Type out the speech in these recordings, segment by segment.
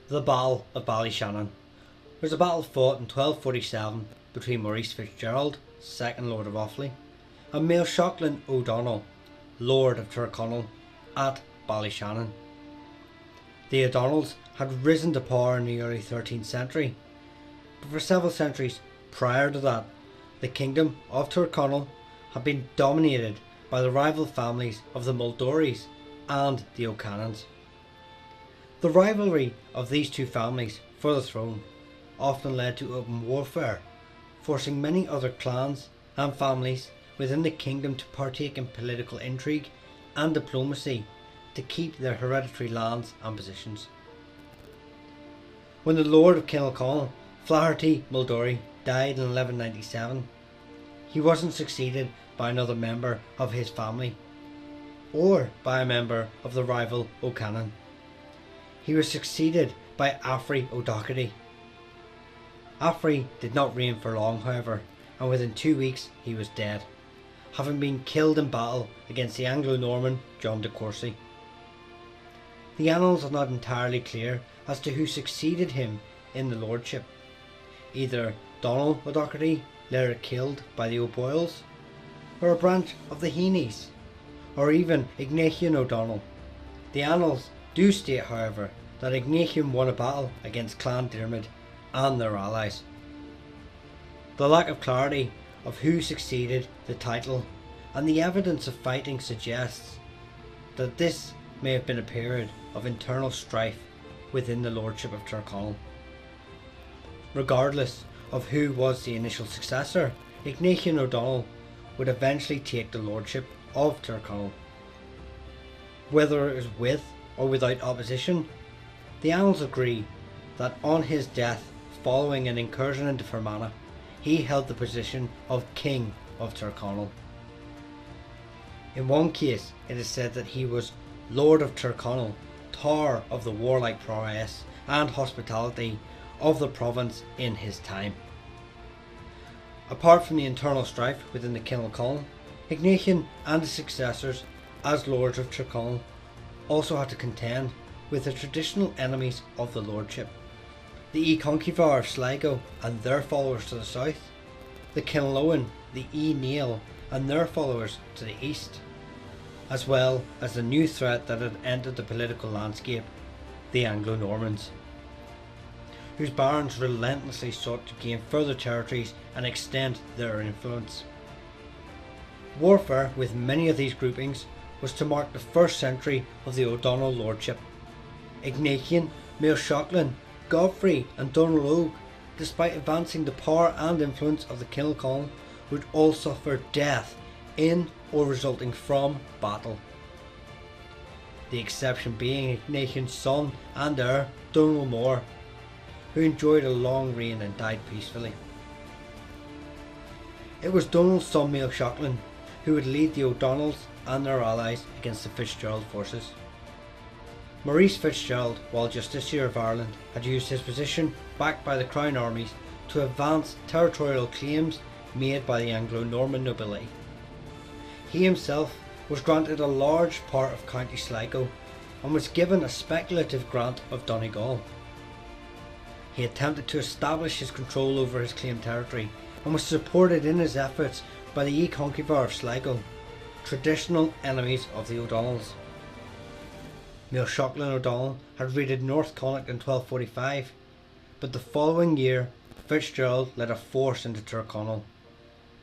The Battle of Ballyshannon. There was a battle fought in 1247 between Maurice FitzGerald, 2nd Lord of Offaly, and Melaghlin Ó'Donnell, Lord of Tyrconnell, at Ballyshannon. The O'Donnells had risen to power in the early 13th century, but for several centuries prior to that, the kingdom of Tyrconnell had been dominated by the rival families of the Muldories and the O'Cannons. The rivalry of these two families for the throne often led to open warfare, forcing many other clans and families within the kingdom to partake in political intrigue and diplomacy to keep their hereditary lands and positions. When the Lord of Kilmalcolm, Flaherty Muldory, died in 1197, he wasn't succeeded by another member of his family or by a member of the rival O'Cannon. He was succeeded by Affrey O'Doherty. Affrey did not reign for long, however, and within 2 weeks he was dead, having been killed in battle against the Anglo-Norman John de Courcy. The annals are not entirely clear as to who succeeded him in the lordship. Either Donald O'Doherty, later killed by the O'Boyles, or a branch of the Heeneys, or even Ignatian O'Donnell. The annals do state, however, that Ignatian won a battle against Clan Diarmid and their allies. The lack of clarity of who succeeded the title and the evidence of fighting suggests that this may have been a period of internal strife within the lordship of Tyrconnell. Regardless of who was the initial successor, Ignatian O'Donnell would eventually take the lordship of Tyrconnell. Whether it was with or without opposition, the annals agree that on his death following an incursion into Fermanagh, he held the position of King of Tyrconnell. In one case it is said that he was Lord of Tyrconnell, tower of the warlike prowess and hospitality of the province in his time. Apart from the internal strife within the Kilmalcolm, Ignatian and his successors as lords of Tyrconnell also had to contend with the traditional enemies of the lordship, the Conquivir of Sligo and their followers to the south, the Kinlowen, the Neil and their followers to the east, as well as the new threat that had entered the political landscape, the Anglo-Normans, whose barons relentlessly sought to gain further territories and extend their influence. Warfare with many of these groupings was to mark the first century of the O'Donnell lordship. Ignatian, Melaghlin, Godfrey and Donald Og, despite advancing the power and influence of the Kilmalcolm, would all suffer death in or resulting from battle. The exception being Ignatian's son and heir, Donald More, who enjoyed a long reign and died peacefully. It was Donald's son Melaghlin who would lead the O'Donnells and their allies against the FitzGerald forces. Maurice FitzGerald, while Justiciar of Ireland, had used his position backed by the Crown armies to advance territorial claims made by the Anglo-Norman nobility. He himself was granted a large part of County Sligo and was given a speculative grant of Donegal. He attempted to establish his control over his claimed territory and was supported in his efforts by the Conquivir of Sligo, traditional enemies of the O'Donnells. Melaghlin O'Donnell had raided North Connacht in 1245, but the following year FitzGerald led a force into Tyrconnell,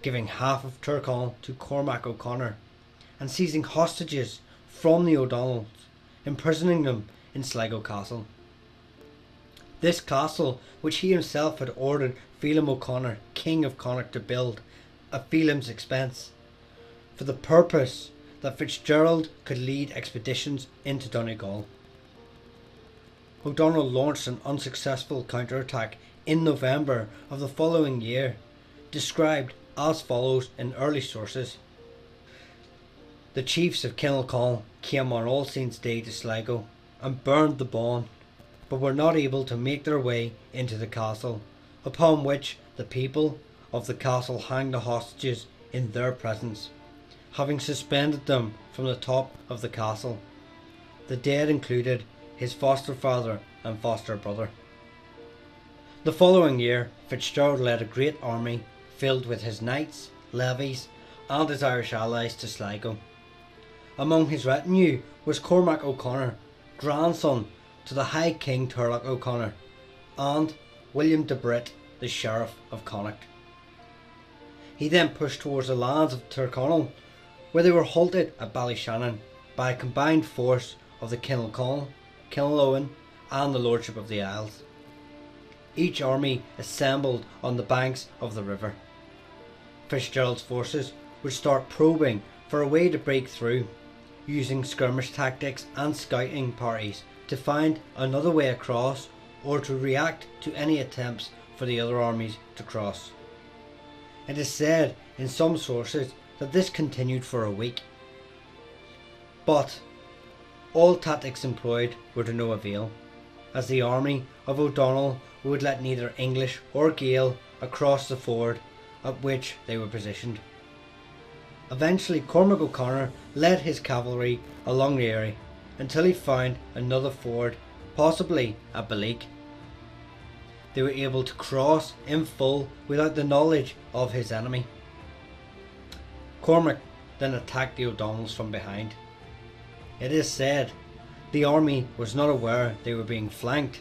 giving half of Tyrconnell to Cormac O'Connor and seizing hostages from the O'Donnells, imprisoning them in Sligo Castle. This castle, which he himself had ordered Phelim O'Connor, King of Connacht, to build at Phelim's expense, for the purpose that FitzGerald could lead expeditions into Donegal. O'Donnell launched an unsuccessful counterattack in November of the following year, described as follows in early sources. The chiefs of Kilmalcolm came on All Saints' Day to Sligo and burned the bawn, but were not able to make their way into the castle, upon which the people of the castle hanged the hostages in their presence, having suspended them from the top of the castle. The dead included his foster father and foster brother. The following year, FitzGerald led a great army filled with his knights, levies and his Irish allies to Sligo. Among his retinue was Cormac O'Conor, grandson to the High King Turlough O'Conor, and William de Britt, the Sheriff of Connacht. He then pushed towards the lands of Tyrconnell, where they were halted at Ballyshannon by a combined force of the Kinlochon, Kinlowen and the Lordship of the Isles. Each army assembled on the banks of the river. FitzGerald's forces would start probing for a way to break through, using skirmish tactics and scouting parties to find another way across or to react to any attempts for the other armies to cross. It is said in some sources that this continued for a week. But all tactics employed were to no avail, as the army of Ó'Donnell would let neither English or Gael across the ford at which they were positioned. Eventually Cormac O'Conor led his cavalry along the Erie until he found another ford, possibly at Ballyclare. They were able to cross in full without the knowledge of his enemy. Cormac then attacked the O'Donnells from behind. It is said the army was not aware they were being flanked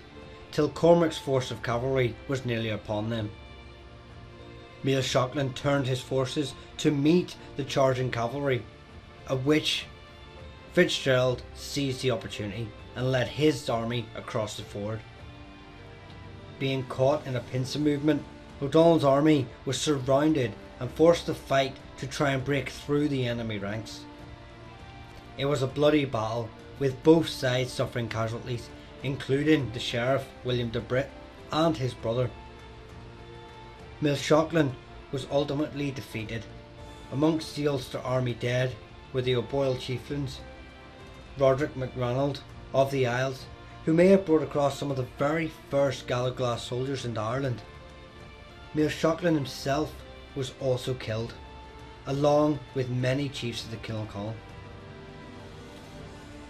till Cormac's force of cavalry was nearly upon them. Melaghlin turned his forces to meet the charging cavalry, at which FitzGerald seized the opportunity and led his army across the ford. Being caught in a pincer movement, O'Donnell's army was surrounded and forced to fight to try and break through the enemy ranks. It was a bloody battle, with both sides suffering casualties, including the Sheriff William de Britt and his brother. Melaghlin was ultimately defeated. Amongst the Ulster army dead were the O'Boyle chieftains, Roderick MacRonald of the Isles, who may have brought across some of the very first Gaelic glass soldiers into Ireland. Melaghlin himself was also killed, along with many chiefs of the Kinlochon.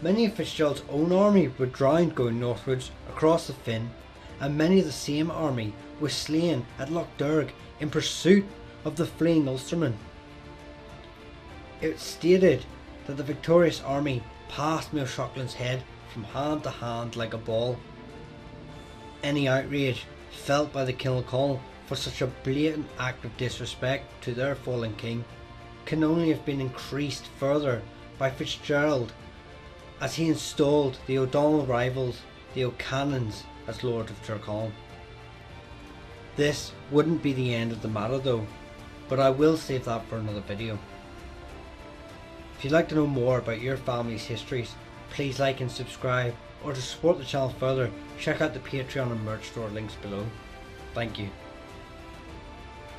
Many of FitzGerald's own army were drowned going northwards across the Finn, and many of the same army were slain at Lough Derg in pursuit of the fleeing Ulstermen. It stated that the victorious army passed Melaghlин's head from hand to hand like a ball. Any outrage felt by the Kinlochon for such a blatant act of disrespect to their fallen king can only have been increased further by FitzGerald, as he installed the O'Donnell rivals, the O'Cannons, as Lord of Tyrconnell. This wouldn't be the end of the matter though, but I will save that for another video. If you'd like to know more about your family's histories, please like and subscribe, or to support the channel further, check out the Patreon and merch store links below. Thank you.